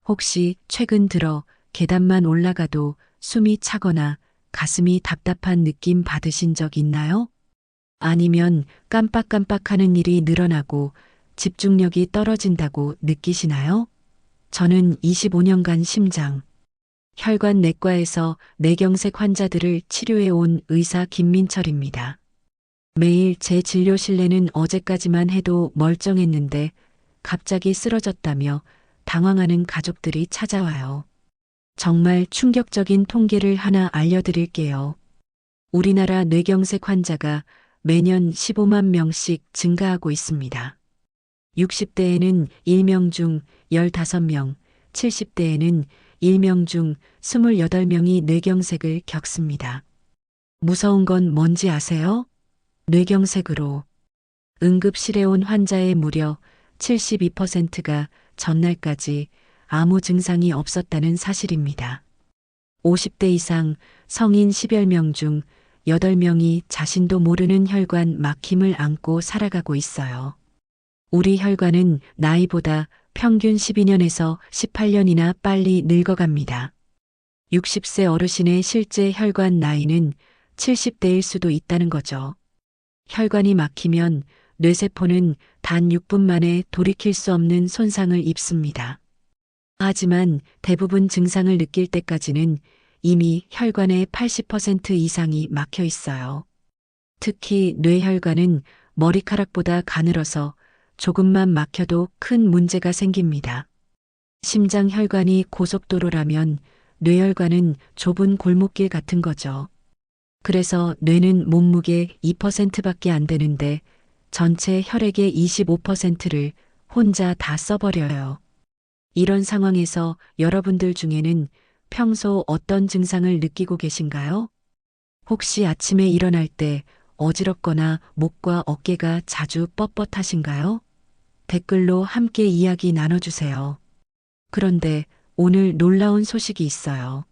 혹시 최근 들어 계단만 올라가도 숨이 차거나 가슴이 답답한 느낌 받으신 적 있나요? 아니면 깜빡깜빡하는 일이 늘어나고 집중력이 떨어진다고 느끼시나요? 저는 25년간 심장, 혈관 내과에서 뇌경색 환자들을 치료해 온 의사 김민철입니다. 매일 제 진료실내는 어제까지만 해도 멀쩡했는데 갑자기 쓰러졌다며 당황하는 가족들이 찾아와요. 정말 충격적인 통계를 하나 알려드릴게요. 우리나라 뇌경색 환자가 매년 15만 명씩 증가하고 있습니다. 60대에는 1명 중 15명, 70대에는 1명 중 28명이 뇌경색을 겪습니다. 무서운 건 뭔지 아세요? 뇌경색으로 응급실에 온 환자의 무려 72%가 전날까지 아무 증상이 없었다는 사실입니다. 50대 이상 성인 10여 명 중 8명이 자신도 모르는 혈관 막힘을 안고 살아가고 있어요. 우리 혈관은 나이보다 평균 12년에서 18년이나 빨리 늙어갑니다. 60세 어르신의 실제 혈관 나이는 70대일 수도 있다는 거죠. 혈관이 막히면 뇌세포는 단 6분 만에 돌이킬 수 없는 손상을 입습니다. 하지만 대부분 증상을 느낄 때까지는 이미 혈관의 80% 이상이 막혀 있어요. 특히 뇌혈관은 머리카락보다 가늘어서 조금만 막혀도 큰 문제가 생깁니다. 심장 혈관이 고속도로라면 뇌혈관은 좁은 골목길 같은 거죠. 그래서 뇌는 몸무게 2%밖에 안 되는데 전체 혈액의 25%를 혼자 다 써버려요. 이런 상황에서 여러분들 중에는 평소 어떤 증상을 느끼고 계신가요? 혹시 아침에 일어날 때 어지럽거나 목과 어깨가 자주 뻣뻣하신가요? 댓글로 함께 이야기 나눠주세요. 그런데 오늘 놀라운 소식이 있어요.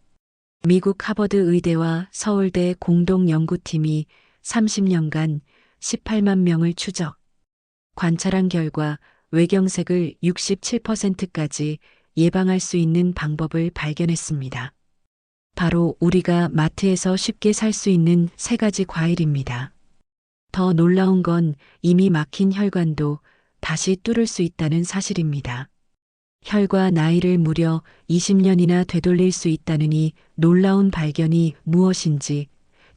미국 하버드 의대와 서울대 공동 연구팀이 30년간 18만 명을 추적, 관찰한 결과 뇌경색을 67%까지 예방할 수 있는 방법을 발견했습니다. 바로 우리가 마트에서 쉽게 살 수 있는 3가지 과일입니다. 더 놀라운 건 이미 막힌 혈관도 다시 뚫을 수 있다는 사실입니다. 혈과 나이를 무려 20년이나 되돌릴 수 있다는 이 놀라운 발견이 무엇인지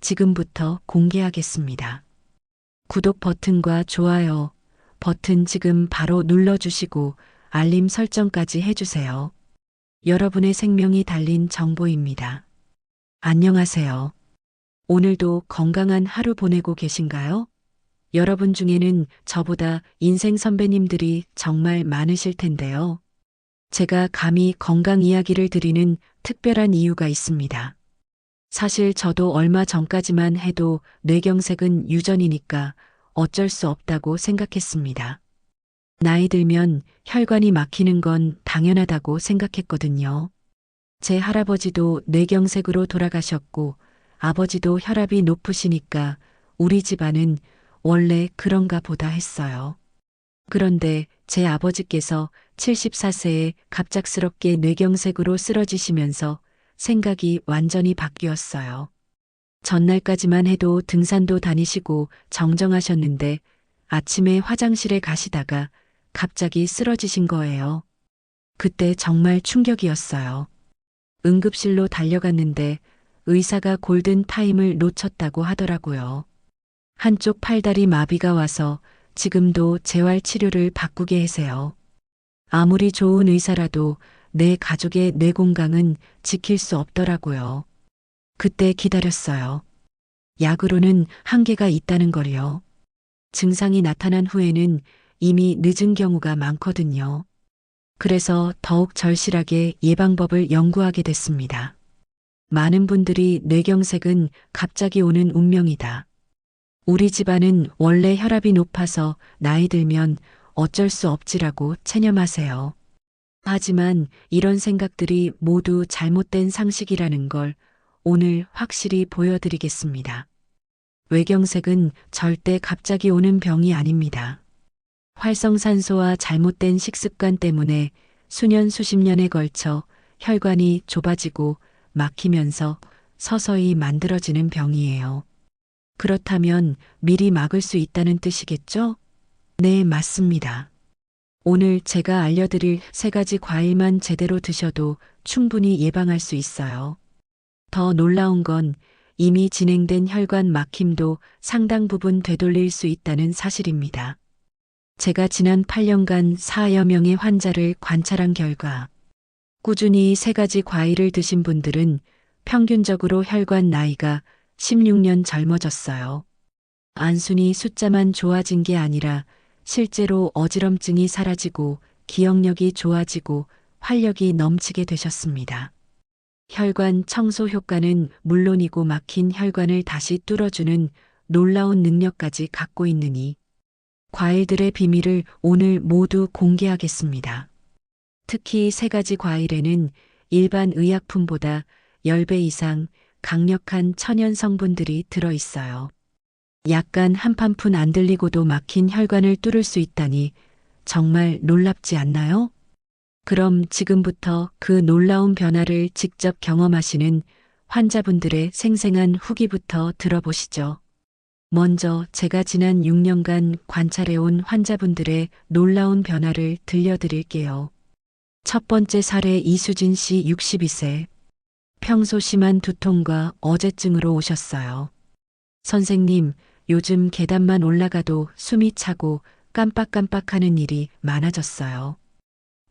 지금부터 공개하겠습니다. 구독 버튼과 좋아요 버튼 지금 바로 눌러주시고 알림 설정까지 해주세요. 여러분의 생명이 달린 정보입니다. 안녕하세요. 오늘도 건강한 하루 보내고 계신가요? 여러분 중에는 저보다 인생 선배님들이 정말 많으실 텐데요. 제가 감히 건강 이야기를 드리는 특별한 이유가 있습니다. 사실 저도 얼마 전까지만 해도 뇌경색은 유전이니까 어쩔 수 없다고 생각했습니다. 나이 들면 혈관이 막히는 건 당연하다고 생각했거든요. 제 할아버지도 뇌경색으로 돌아가셨고 아버지도 혈압이 높으시니까 우리 집안은 원래 그런가 보다 했어요. 그런데 제 아버지께서 74세에 갑작스럽게 뇌경색으로 쓰러지시면서 생각이 완전히 바뀌었어요. 전날까지만 해도 등산도 다니시고 정정하셨는데 아침에 화장실에 가시다가 갑자기 쓰러지신 거예요. 그때 정말 충격이었어요. 응급실로 달려갔는데 의사가 골든 타임을 놓쳤다고 하더라고요. 한쪽 팔다리 마비가 와서 지금도 재활 치료를 바꾸게 해세요. 아무리 좋은 의사라도 내 가족의 뇌 건강은 지킬 수 없더라고요. 그때 기다렸어요. 약으로는 한계가 있다는 걸요. 증상이 나타난 후에는 이미 늦은 경우가 많거든요. 그래서 더욱 절실하게 예방법을 연구하게 됐습니다. 많은 분들이 뇌경색은 갑자기 오는 운명이다. 우리 집안은 원래 혈압이 높아서 나이 들면 어쩔 수 없지라고 체념하세요. 하지만 이런 생각들이 모두 잘못된 상식이라는 걸 오늘 확실히 보여드리겠습니다. 뇌경색은 절대 갑자기 오는 병이 아닙니다. 활성산소와 잘못된 식습관 때문에 수년 수십 년에 걸쳐 혈관이 좁아지고 막히면서 서서히 만들어지는 병이에요. 그렇다면 미리 막을 수 있다는 뜻이겠죠? 네, 맞습니다. 오늘 제가 알려드릴 3가지 과일만 제대로 드셔도 충분히 예방할 수 있어요. 더 놀라운 건 이미 진행된 혈관 막힘도 상당 부분 되돌릴 수 있다는 사실입니다. 제가 지난 8년간 4여 명의 환자를 관찰한 결과 꾸준히 3가지 과일을 드신 분들은 평균적으로 혈관 나이가 16년 젊어졌어요. 단순히 숫자만 좋아진 게 아니라 실제로 어지럼증이 사라지고 기억력이 좋아지고 활력이 넘치게 되셨습니다. 혈관 청소 효과는 물론이고 막힌 혈관을 다시 뚫어주는 놀라운 능력까지 갖고 있느니 과일들의 비밀을 오늘 모두 공개하겠습니다. 특히 3가지 과일에는 일반 의약품보다 10배 이상 강력한 천연 성분들이 들어 있어요. 약간 한판푼 안 들리고도 막힌 혈관을 뚫을 수 있다니 정말 놀랍지 않나요? 그럼 지금부터 그 놀라운 변화를 직접 경험하시는 환자분들의 생생한 후기부터 들어보시죠. 먼저 제가 지난 6년간 관찰해온 환자분들의 놀라운 변화를 들려드릴게요. 첫 번째 사례 이수진 씨 62세. 평소 심한 두통과 어제증으로 오셨어요. 선생님, 요즘 계단만 올라가도 숨이 차고 깜빡깜빡하는 일이 많아졌어요.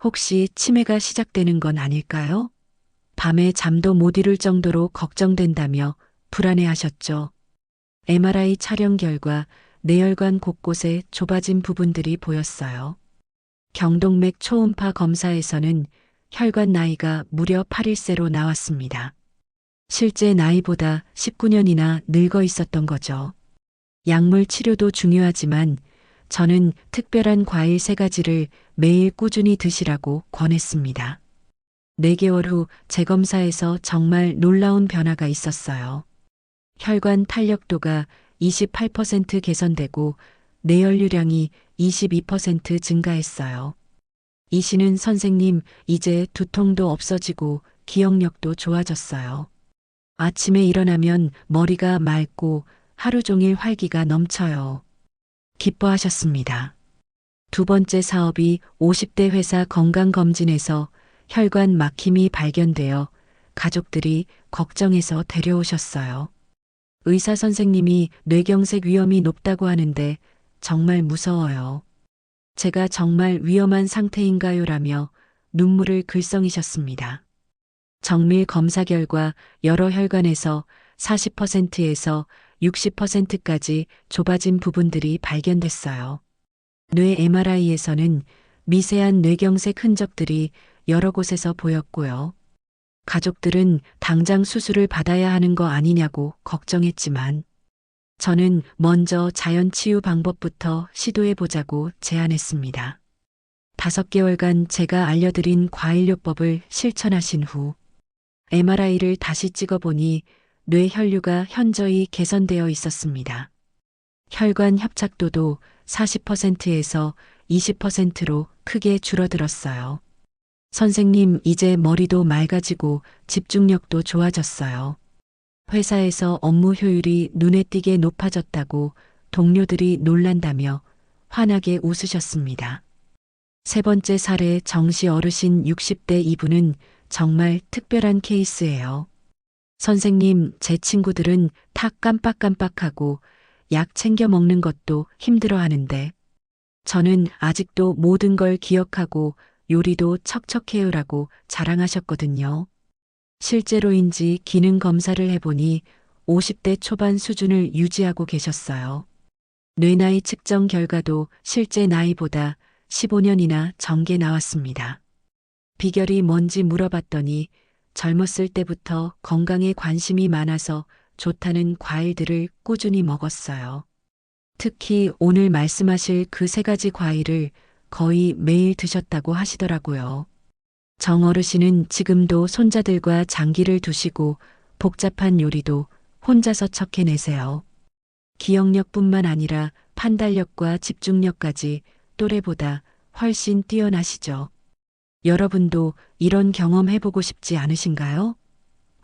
혹시 치매가 시작되는 건 아닐까요? 밤에 잠도 못 이룰 정도로 걱정된다며 불안해하셨죠. MRI 촬영 결과 뇌혈관 곳곳에 좁아진 부분들이 보였어요. 경동맥 초음파 검사에서는 혈관 나이가 무려 8일세로 나왔습니다. 실제 나이보다 19년이나 늙어 있었던 거죠. 약물 치료도 중요하지만 저는 특별한 과일 3가지를 매일 꾸준히 드시라고 권했습니다. 4개월 후 재검사에서 정말 놀라운 변화가 있었어요. 혈관 탄력도가 28% 개선되고 뇌혈류량이 22% 증가했어요. 이 씨는 선생님, 이제 두통도 없어지고 기억력도 좋아졌어요. 아침에 일어나면 머리가 맑고 하루 종일 활기가 넘쳐요. 기뻐하셨습니다. 두 번째 사업이 50대 회사 건강검진에서 혈관 막힘이 발견되어 가족들이 걱정해서 데려오셨어요. 의사 선생님이 뇌경색 위험이 높다고 하는데 정말 무서워요. 제가 정말 위험한 상태인가요?라며 눈물을 글썽이셨습니다. 정밀 검사 결과 여러 혈관에서 40%에서 60%까지 좁아진 부분들이 발견됐어요. 뇌 MRI에서는 미세한 뇌경색 흔적들이 여러 곳에서 보였고요. 가족들은 당장 수술을 받아야 하는 거 아니냐고 걱정했지만 저는 먼저 자연 치유 방법부터 시도해보자고 제안했습니다. 5개월간 제가 알려드린 과일요법을 실천하신 후 MRI를 다시 찍어보니 뇌 혈류가 현저히 개선되어 있었습니다. 혈관 협착도도 40%에서 20%로 크게 줄어들었어요. 선생님, 이제 머리도 맑아지고 집중력도 좋아졌어요. 회사에서 업무 효율이 눈에 띄게 높아졌다고 동료들이 놀란다며 환하게 웃으셨습니다. 3번째 사례 정씨 어르신 60대 이분은 정말 특별한 케이스예요. 선생님, 제 친구들은 다 깜빡깜빡하고 약 챙겨 먹는 것도 힘들어 하는데 저는 아직도 모든 걸 기억하고 요리도 척척해요라고 자랑하셨거든요. 실제로인지 기능 검사를 해보니 50대 초반 수준을 유지하고 계셨어요. 뇌나이 측정 결과도 실제 나이보다 15년이나 적게 나왔습니다. 비결이 뭔지 물어봤더니 젊었을 때부터 건강에 관심이 많아서 좋다는 과일들을 꾸준히 먹었어요. 특히 오늘 말씀하실 그 3가지 과일을 거의 매일 드셨다고 하시더라고요. 정 어르신은 지금도 손자들과 장기를 두시고 복잡한 요리도 혼자서 척해내세요. 기억력뿐만 아니라 판단력과 집중력까지 또래보다 훨씬 뛰어나시죠. 여러분도 이런 경험 해보고 싶지 않으신가요?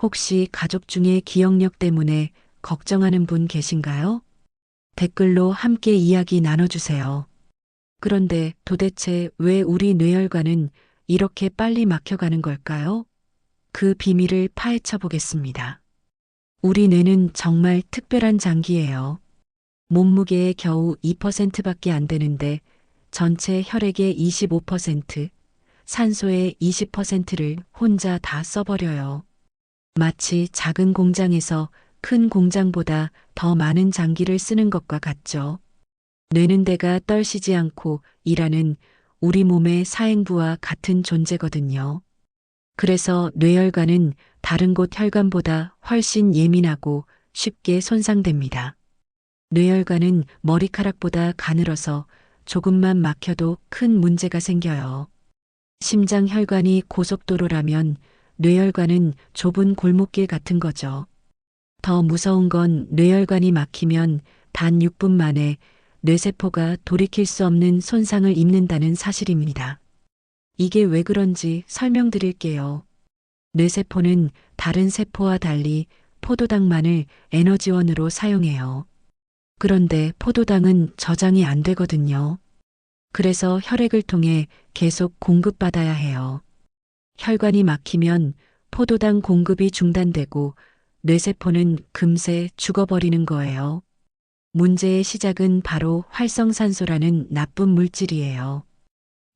혹시 가족 중에 기억력 때문에 걱정하는 분 계신가요? 댓글로 함께 이야기 나눠주세요. 그런데 도대체 왜 우리 뇌혈관은 이렇게 빨리 막혀가는 걸까요? 그 비밀을 파헤쳐 보겠습니다. 우리 뇌는 정말 특별한 장기예요. 몸무게의 겨우 2%밖에 안 되는데 전체 혈액의 25%, 산소의 20%를 혼자 다 써버려요. 마치 작은 공장에서 큰 공장보다 더 많은 장기를 쓰는 것과 같죠. 뇌는 데가 떨시지 않고 일하는 우리 몸의 사행부와 같은 존재거든요. 그래서 뇌혈관은 다른 곳 혈관보다 훨씬 예민하고 쉽게 손상됩니다. 뇌혈관은 머리카락보다 가늘어서 조금만 막혀도 큰 문제가 생겨요. 심장 혈관이 고속도로라면 뇌혈관은 좁은 골목길 같은 거죠. 더 무서운 건 뇌혈관이 막히면 단 6분 만에 뇌세포가 돌이킬 수 없는 손상을 입는다는 사실입니다. 이게 왜 그런지 설명드릴게요. 뇌세포는 다른 세포와 달리 포도당만을 에너지원으로 사용해요. 그런데 포도당은 저장이 안 되거든요. 그래서 혈액을 통해 계속 공급받아야 해요. 혈관이 막히면 포도당 공급이 중단되고 뇌세포는 금세 죽어버리는 거예요. 문제의 시작은 바로 활성산소라는 나쁜 물질이에요.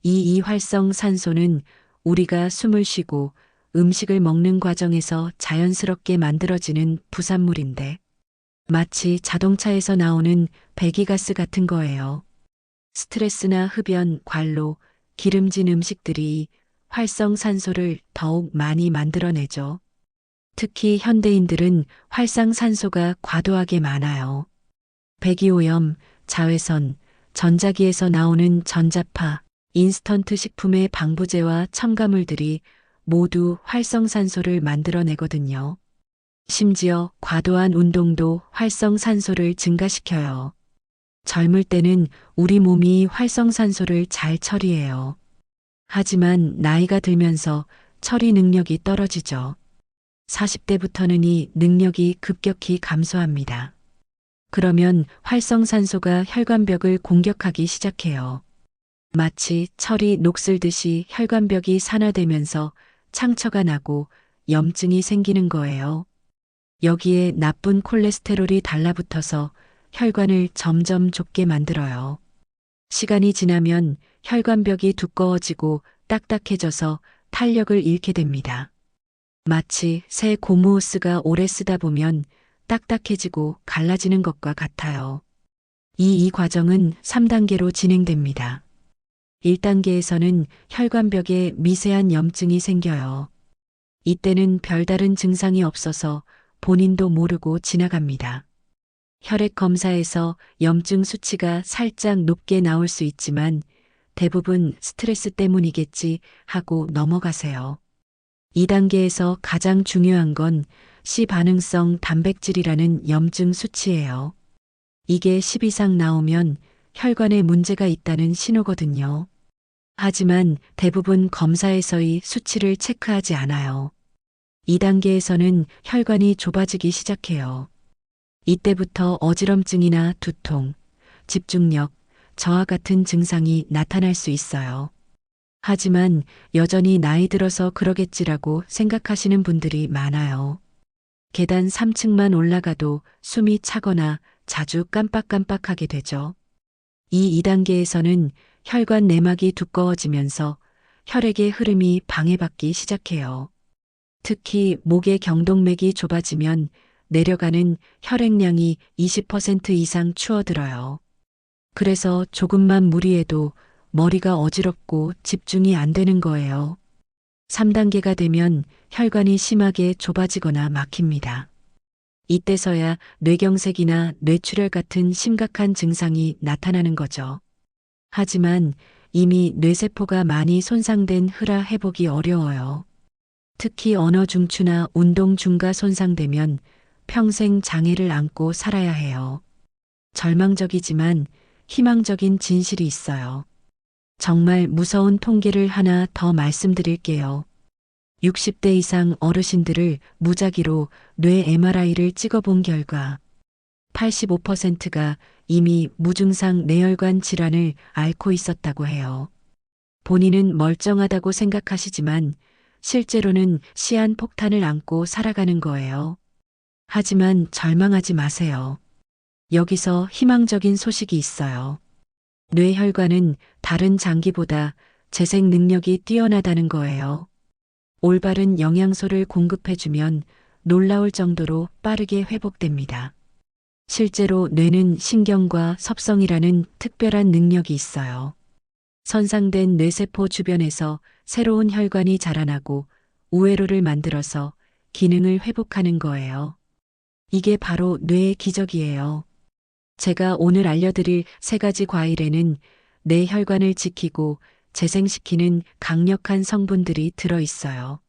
이 이활성산소는 우리가 숨을 쉬고 음식을 먹는 과정에서 자연스럽게 만들어지는 부산물인데 마치 자동차에서 나오는 배기가스 같은 거예요. 스트레스나 흡연, 관로, 기름진 음식들이 활성산소를 더욱 많이 만들어내죠. 특히 현대인들은 활성산소가 과도하게 많아요. 배기오염, 자외선, 전자기에서 나오는 전자파, 인스턴트 식품의 방부제와 첨가물들이 모두 활성산소를 만들어내거든요. 심지어 과도한 운동도 활성산소를 증가시켜요. 젊을 때는 우리 몸이 활성산소를 잘 처리해요. 하지만 나이가 들면서 처리 능력이 떨어지죠. 40대부터는 이 능력이 급격히 감소합니다. 그러면 활성산소가 혈관벽을 공격하기 시작해요. 마치 철이 녹슬듯이 혈관벽이 산화되면서 창처가 나고 염증이 생기는 거예요. 여기에 나쁜 콜레스테롤이 달라붙어서 혈관을 점점 좁게 만들어요. 시간이 지나면 혈관벽이 두꺼워지고 딱딱해져서 탄력을 잃게 됩니다. 마치 새 고무호스가 오래 쓰다 보면 딱딱해지고 갈라지는 것과 같아요. 이 과정은 3단계로 진행됩니다. 1단계에서는 혈관벽에 미세한 염증이 생겨요. 이때는 별다른 증상이 없어서 본인도 모르고 지나갑니다. 혈액 검사에서 염증 수치가 살짝 높게 나올 수 있지만 대부분 스트레스 때문이겠지 하고 넘어가세요. 2단계에서 가장 중요한 건 C반응성 단백질이라는 염증 수치예요. 이게 10 이상 나오면 혈관에 문제가 있다는 신호거든요. 하지만 대부분 검사에서의 수치를 체크하지 않아요. 2단계에서는 혈관이 좁아지기 시작해요. 이때부터 어지럼증이나 두통, 집중력, 저하 같은 증상이 나타날 수 있어요. 하지만 여전히 나이 들어서 그러겠지라고 생각하시는 분들이 많아요. 계단 3층만 올라가도 숨이 차거나 자주 깜빡깜빡하게 되죠. 이 2단계에서는 혈관 내막이 두꺼워지면서 혈액의 흐름이 방해받기 시작해요. 특히 목의 경동맥이 좁아지면 내려가는 혈액량이 20% 이상 추어들어요. 그래서 조금만 무리해도 머리가 어지럽고 집중이 안 되는 거예요. 3단계가 되면 혈관이 심하게 좁아지거나 막힙니다. 이때서야 뇌경색이나 뇌출혈 같은 심각한 증상이 나타나는 거죠. 하지만 이미 뇌세포가 많이 손상된 흐라 회복이 어려워요. 특히 언어 중추나 운동 중가 손상되면 평생 장애를 안고 살아야 해요. 절망적이지만 희망적인 진실이 있어요. 정말 무서운 통계를 하나 더 말씀드릴게요. 60대 이상 어르신들을 무작위로 뇌 MRI를 찍어본 결과 85%가 이미 무증상 뇌혈관 질환을 앓고 있었다고 해요. 본인은 멀쩡하다고 생각하시지만 실제로는 시한폭탄을 안고 살아가는 거예요. 하지만 절망하지 마세요. 여기서 희망적인 소식이 있어요. 뇌혈관은 다른 장기보다 재생 능력이 뛰어나다는 거예요. 올바른 영양소를 공급해주면 놀라울 정도로 빠르게 회복됩니다. 실제로 뇌는 신경과 섭성이라는 특별한 능력이 있어요. 손상된 뇌세포 주변에서 새로운 혈관이 자라나고 우회로를 만들어서 기능을 회복하는 거예요. 이게 바로 뇌의 기적이에요. 제가 오늘 알려드릴 3가지 과일에는 뇌 혈관을 지키고 재생시키는 강력한 성분들이 들어있어요.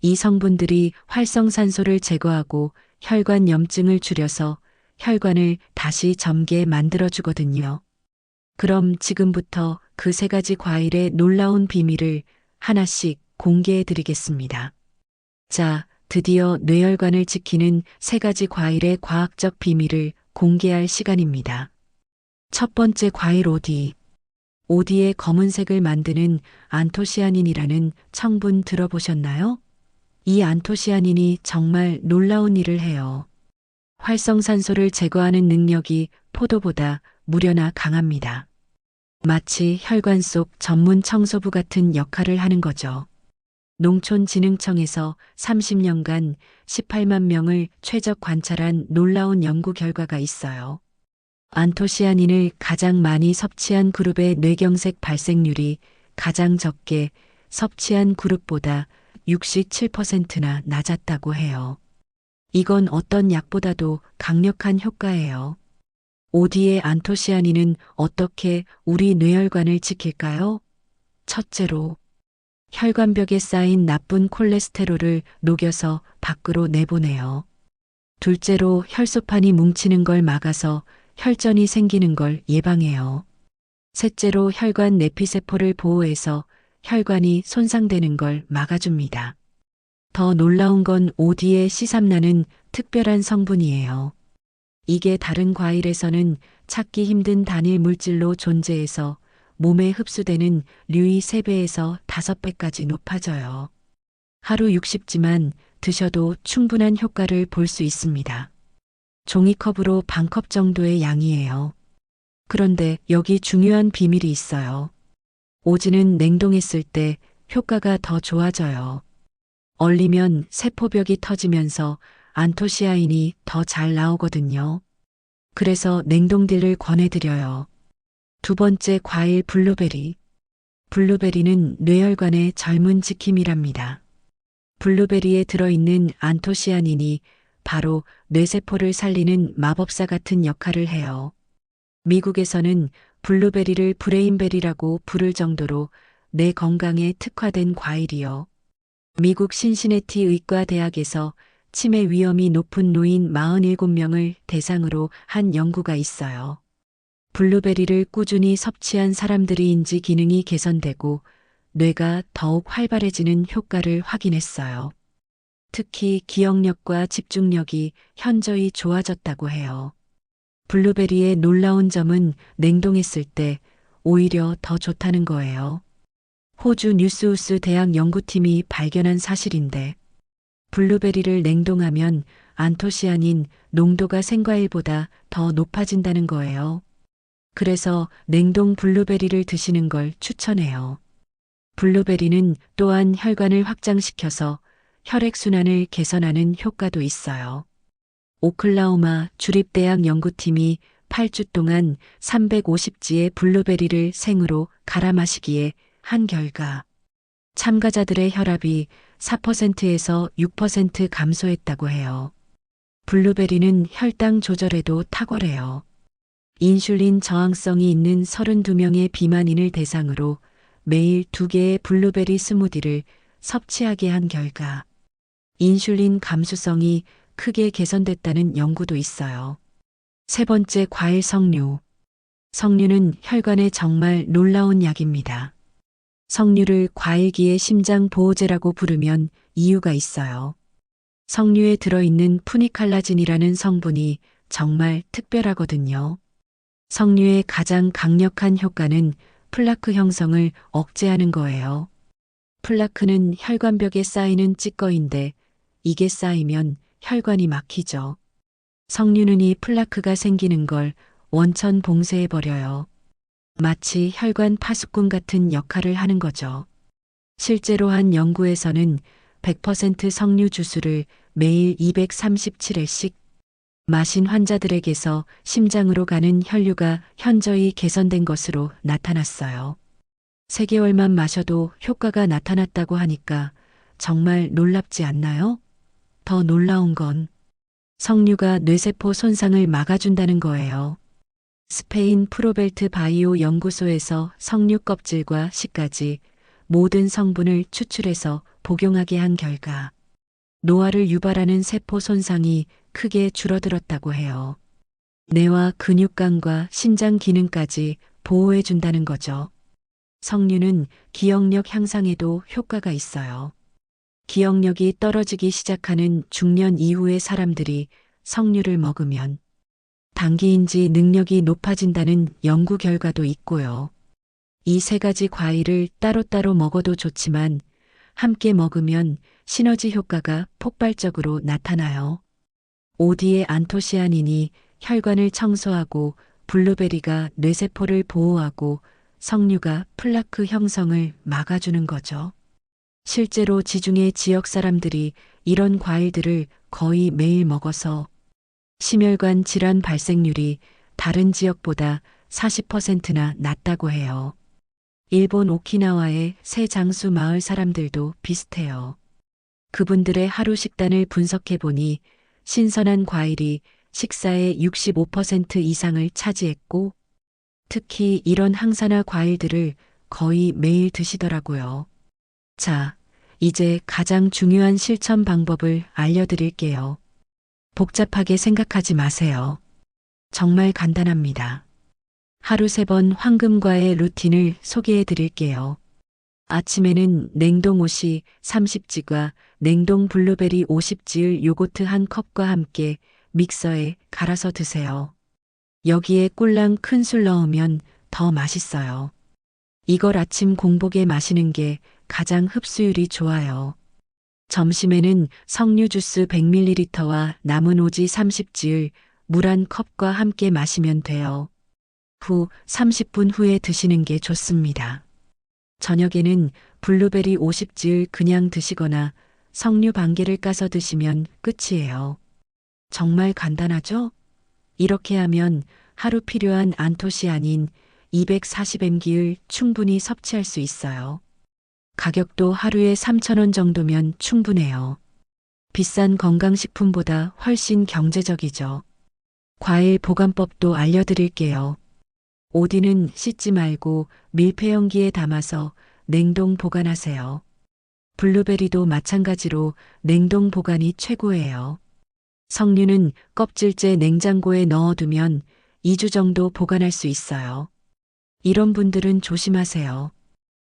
이 성분들이 활성산소를 제거하고 혈관 염증을 줄여서 혈관을 다시 젊게 만들어주거든요. 그럼 지금부터 그 3가지 과일의 놀라운 비밀을 하나씩 공개해 드리겠습니다. 자, 드디어 뇌혈관을 지키는 3가지 과일의 과학적 비밀을 공개할 시간입니다. 첫 번째 과일 오디. 오디의 검은색을 만드는 안토시아닌이라는 성분 들어보셨나요? 이 안토시아닌이 정말 놀라운 일을 해요. 활성산소를 제거하는 능력이 포도보다 무려나 강합니다. 마치 혈관 속 전문 청소부 같은 역할을 하는 거죠. 농촌진흥청에서 30년간 18만 명을 최적 관찰한 놀라운 연구 결과가 있어요. 안토시아닌을 가장 많이 섭취한 그룹의 뇌경색 발생률이 가장 적게 섭취한 그룹보다 67%나 낮았다고 해요. 이건 어떤 약보다도 강력한 효과예요. 오디의 안토시아닌은 어떻게 우리 뇌혈관을 지킬까요? 첫째로, 혈관벽에 쌓인 나쁜 콜레스테롤을 녹여서 밖으로 내보내요. 둘째로, 혈소판이 뭉치는 걸 막아서 혈전이 생기는 걸 예방해요. 셋째로, 혈관 내피세포를 보호해서 혈관이 손상되는 걸 막아줍니다. 더 놀라운 건 오디의 C3라는 특별한 성분이에요. 이게 다른 과일에서는 찾기 힘든 단일 물질로 존재해서 몸에 흡수되는 류의 3배에서 5배까지 높아져요. 하루 60지만 드셔도 충분한 효과를 볼 수 있습니다. 종이컵으로 반컵 정도의 양이에요. 그런데 여기 중요한 비밀이 있어요. 오지는 냉동했을 때 효과가 더 좋아져요. 얼리면 세포벽이 터지면서 안토시아닌이 더 잘 나오거든요. 그래서 냉동딜을 권해드려요. 두 번째 과일 블루베리. 블루베리는 뇌혈관의 젊은 지킴이랍니다. 블루베리에 들어있는 안토시아닌이 바로 뇌세포를 살리는 마법사 같은 역할을 해요. 미국에서는 블루베리를 브레인베리라고 부를 정도로 뇌 건강에 특화된 과일이요. 미국 신시내티 의과대학에서 치매 위험이 높은 노인 47명을 대상으로 한 연구가 있어요. 블루베리를 꾸준히 섭취한 사람들의 인지 기능이 개선되고 뇌가 더욱 활발해지는 효과를 확인했어요. 특히 기억력과 집중력이 현저히 좋아졌다고 해요. 블루베리의 놀라운 점은 냉동했을 때 오히려 더 좋다는 거예요. 호주 뉴스우스 대학 연구팀이 발견한 사실인데 블루베리를 냉동하면 안토시아닌 농도가 생과일보다 더 높아진다는 거예요. 그래서 냉동 블루베리를 드시는 걸 추천해요. 블루베리는 또한 혈관을 확장시켜서 혈액순환을 개선하는 효과도 있어요. 오클라호마 주립대학 연구팀이 8주 동안 350지의 블루베리를 생으로 갈아 마시기에 한 결과 참가자들의 혈압이 4%에서 6% 감소했다고 해요. 블루베리는 혈당 조절에도 탁월해요. 인슐린 저항성이 있는 32명의 비만인을 대상으로 매일 2개의 블루베리 스무디를 섭취하게 한 결과 인슐린 감수성이 크게 개선됐다는 연구도 있어요. 세 번째 과일 석류. 석류는 혈관에 정말 놀라운 약입니다. 석류를 과일기의 심장 보호제라고 부르면 이유가 있어요. 석류에 들어있는 푸니칼라진이라는 성분이 정말 특별하거든요. 석류의 가장 강력한 효과는 플라크 형성을 억제하는 거예요. 플라크는 혈관벽에 쌓이는 찌꺼인데 이게 쌓이면 혈관이 막히죠. 석류는 이 플라크가 생기는 걸 원천 봉쇄해버려요. 마치 혈관 파수꾼 같은 역할을 하는 거죠. 실제로 한 연구에서는 100% 석류 주스를 매일 237회씩 마신 환자들에게서 심장으로 가는 혈류가 현저히 개선된 것으로 나타났어요. 3개월만 마셔도 효과가 나타났다고 하니까 정말 놀랍지 않나요? 더 놀라운 건 석류가 뇌세포 손상을 막아준다는 거예요. 스페인 프로벨트 바이오 연구소에서 석류 껍질과 씨까지 모든 성분을 추출해서 복용하게 한 결과 노화를 유발하는 세포 손상이 크게 줄어들었다고 해요. 뇌와 근육관과 신장 기능까지 보호해 준다는 거죠. 석류는 기억력 향상에도 효과가 있어요. 기억력이 떨어지기 시작하는 중년 이후의 사람들이 석류를 먹으면 단기인지 능력이 높아진다는 연구 결과도 있고요. 이 3가지 과일을 따로따로 먹어도 좋지만 함께 먹으면 시너지 효과가 폭발적으로 나타나요. 오디에 안토시아닌이 혈관을 청소하고 블루베리가 뇌세포를 보호하고 석류가 플라크 형성을 막아주는 거죠. 실제로 지중해 지역 사람들이 이런 과일들을 거의 매일 먹어서 심혈관 질환 발생률이 다른 지역보다 40%나 낮다고 해요. 일본 오키나와의 새 장수 마을 사람들도 비슷해요. 그분들의 하루 식단을 분석해 보니 신선한 과일이 식사의 65% 이상을 차지했고 특히 이런 항산화 과일들을 거의 매일 드시더라고요. 자, 이제 가장 중요한 실천 방법을 알려드릴게요. 복잡하게 생각하지 마세요. 정말 간단합니다. 하루 3번 황금과의 루틴을 소개해 드릴게요. 아침에는 냉동 오시 30g과 냉동 블루베리 50g의 요거트 1컵과 함께 믹서에 갈아서 드세요. 여기에 꿀랑 큰술 넣으면 더 맛있어요. 이걸 아침 공복에 마시는 게 가장 흡수율이 좋아요. 점심에는 석류 주스 100ml와 남은 오지 30g의 물 1컵과 함께 마시면 돼요. 후 30분 후에 드시는 게 좋습니다. 저녁에는 블루베리 50g를 그냥 드시거나 석류 반개를 까서 드시면 끝이에요. 정말 간단하죠? 이렇게 하면 하루 필요한 안토시아닌 240mg를 충분히 섭취할 수 있어요. 가격도 하루에 3,000원 정도면 충분해요. 비싼 건강식품보다 훨씬 경제적이죠. 과일 보관법도 알려드릴게요. 오디는 씻지 말고 밀폐용기에 담아서 냉동 보관하세요. 블루베리도 마찬가지로 냉동 보관이 최고예요. 석류는 껍질째 냉장고에 넣어두면 2주 정도 보관할 수 있어요. 이런 분들은 조심하세요.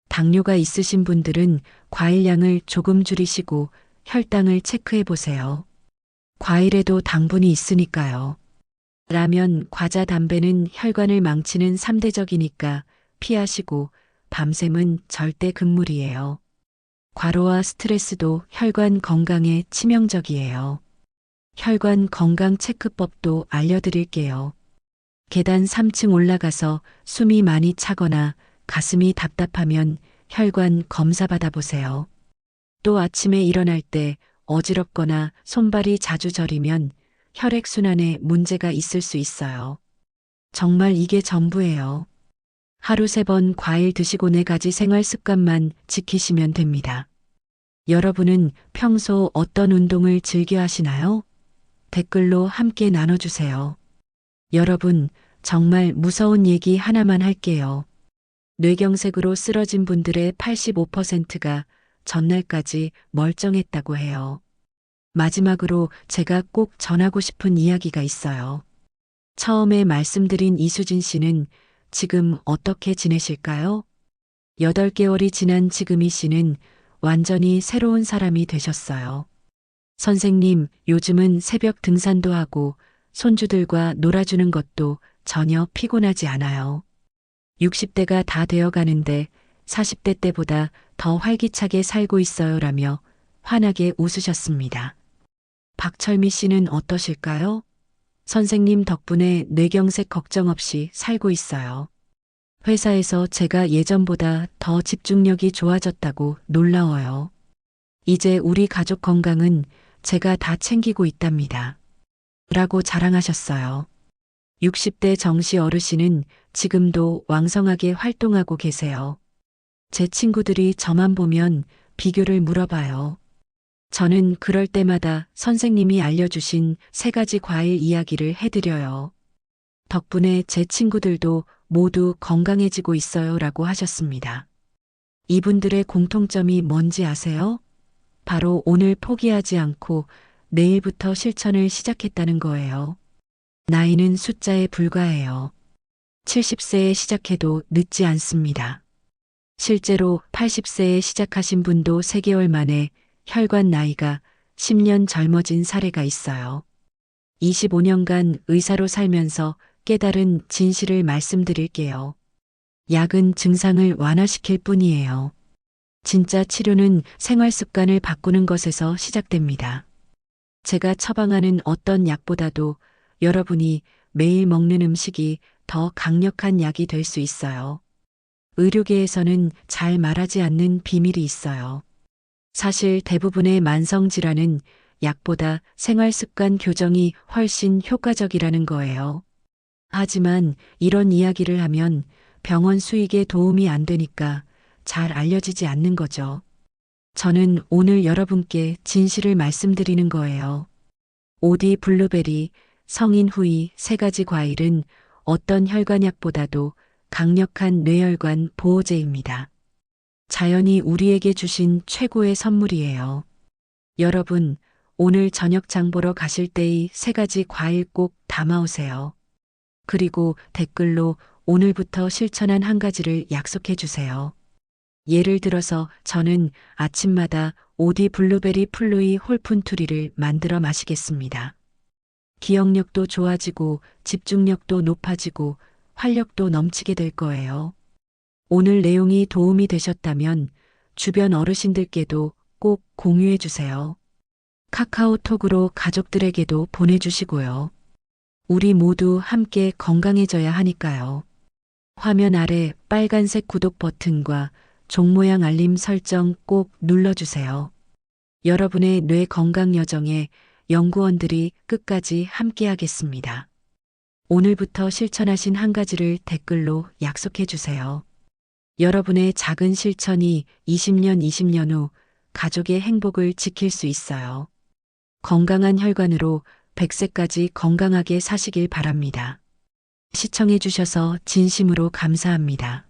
당뇨가 있으신 분들은 과일량을 조금 줄이시고 혈당을 체크해 보세요. 과일에도 당분이 있으니까요. 라면, 과자, 담배는 혈관을 망치는 3대적이니까 피하시고 밤샘은 절대 금물이에요. 과로와 스트레스도 혈관 건강에 치명적이에요. 혈관 건강 체크법도 알려드릴게요. 계단 3층 올라가서 숨이 많이 차거나 가슴이 답답하면 혈관 검사 받아보세요. 또 아침에 일어날 때 어지럽거나 손발이 자주 저리면 혈액순환에 문제가 있을 수 있어요. 정말 이게 전부예요. 하루 3번 과일 드시고 4가지 생활 습관만 지키시면 됩니다. 여러분은 평소 어떤 운동을 즐겨 하시나요? 댓글로 함께 나눠주세요. 여러분, 정말 무서운 얘기 하나만 할게요. 뇌경색으로 쓰러진 분들의 85%가 전날까지 멀쩡했다고 해요. 마지막으로 제가 꼭 전하고 싶은 이야기가 있어요. 처음에 말씀드린 이수진 씨는 지금 어떻게 지내실까요? 8개월이 지난 지금 이 씨는 완전히 새로운 사람이 되셨어요. 선생님, 요즘은 새벽 등산도 하고 손주들과 놀아주는 것도 전혀 피곤하지 않아요. 60대가 다 되어 가는데 40대 때보다 더 활기차게 살고 있어요라며 환하게 웃으셨습니다. 박철미 씨는 어떠실까요? 선생님 덕분에 뇌경색 걱정 없이 살고 있어요. 회사에서 제가 예전보다 더 집중력이 좋아졌다고 놀라워요. 이제 우리 가족 건강은 제가 다 챙기고 있답니다. 라고 자랑하셨어요. 60대 정씨 어르신은 지금도 왕성하게 활동하고 계세요. 제 친구들이 저만 보면 비교를 물어봐요. 저는 그럴 때마다 선생님이 알려주신 3가지 과일 이야기를 해드려요. 덕분에 제 친구들도 모두 건강해지고 있어요 라고 하셨습니다. 이분들의 공통점이 뭔지 아세요? 바로 오늘 포기하지 않고 내일부터 실천을 시작했다는 거예요. 나이는 숫자에 불과해요. 70세에 시작해도 늦지 않습니다. 실제로 80세에 시작하신 분도 3개월 만에 혈관 나이가 10년 젊어진 사례가 있어요. 25년간 의사로 살면서 깨달은 진실을 말씀드릴게요. 약은 증상을 완화시킬 뿐이에요. 진짜 치료는 생활 습관을 바꾸는 것에서 시작됩니다. 제가 처방하는 어떤 약보다도 여러분이 매일 먹는 음식이 더 강력한 약이 될 수 있어요. 의료계에서는 잘 말하지 않는 비밀이 있어요. 사실 대부분의 만성질환은 약보다 생활습관 교정이 훨씬 효과적이라는 거예요. 하지만 이런 이야기를 하면 병원 수익에 도움이 안 되니까 잘 알려지지 않는 거죠. 저는 오늘 여러분께 진실을 말씀드리는 거예요. 오디 블루베리, 성인 후이 3가지 과일은 어떤 혈관약보다도 강력한 뇌혈관 보호제입니다. 자연이 우리에게 주신 최고의 선물이에요. 여러분, 오늘 저녁 장 보러 가실 때의 3가지 과일 꼭 담아오세요. 그리고 댓글로 오늘부터 실천한 1가지를 약속해 주세요. 예를 들어서 저는 아침마다 오디 블루베리 플루이 홀푼투리를 만들어 마시겠습니다. 기억력도 좋아지고 집중력도 높아지고 활력도 넘치게 될 거예요. 오늘 내용이 도움이 되셨다면 주변 어르신들께도 꼭 공유해 주세요. 카카오톡으로 가족들에게도 보내주시고요. 우리 모두 함께 건강해져야 하니까요. 화면 아래 빨간색 구독 버튼과 종 모양 알림 설정 꼭 눌러주세요. 여러분의 뇌 건강 여정에 연구원들이 끝까지 함께하겠습니다. 오늘부터 실천하신 1가지를 댓글로 약속해 주세요. 여러분의 작은 실천이 20년 후 가족의 행복을 지킬 수 있어요. 건강한 혈관으로 100세까지 건강하게 사시길 바랍니다. 시청해 주셔서 진심으로 감사합니다.